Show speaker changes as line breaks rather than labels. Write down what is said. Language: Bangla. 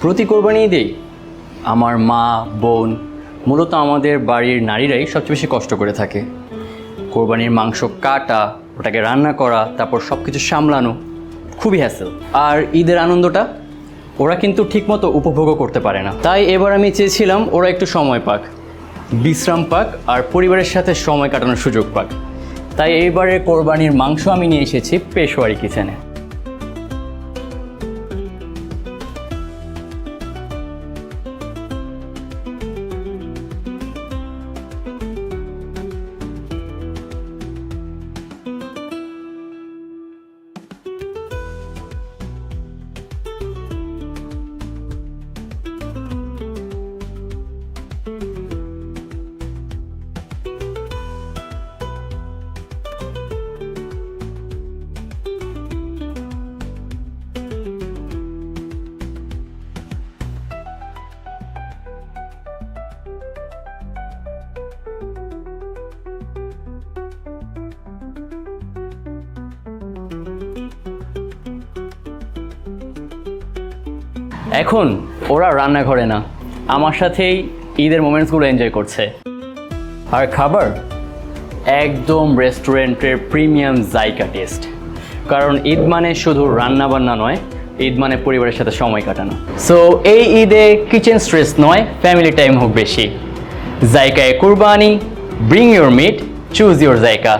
প্রতি কোরবানি ঈদেই আমার মা বোন মূলত আমাদের বাড়ির নারীরাই সবচেয়ে বেশি কষ্ট করে থাকে। কোরবানির মাংস কাটা, ওটাকে রান্না করা, তারপর সব কিছু সামলানো খুবই হ্যাসেল। আর ঈদের আনন্দটা ওরা কিন্তু ঠিকমতো উপভোগও করতে পারে না। তাই এবার আমি চেয়েছিলাম ওরা একটু সময় পাক, বিশ্রাম পাক আর পরিবারের সাথে সময় কাটানোর সুযোগ পাক। তাই এইবারের কোরবানির মাংস আমি নিয়ে এসেছি পেশোয়ারি কিচেনে। এখন ওরা রান্নাঘরে না, আমার সাথেই ঈদের মোমেন্টসগুলো এনজয় করছে। আর খাবার একদম রেস্টুরেন্টের প্রিমিয়াম জায়কা টেস্ট। কারণ ঈদ মানে শুধু রান্না বান্না নয়, ঈদ মানে পরিবারের সাথে সময় কাটানো। সো এই ঈদে কিচেন স্ট্রেস নয়, ফ্যামিলি টাইম হোক বেশি। জায়কায় কুরবানি, bring your meat, choose your জায়কা।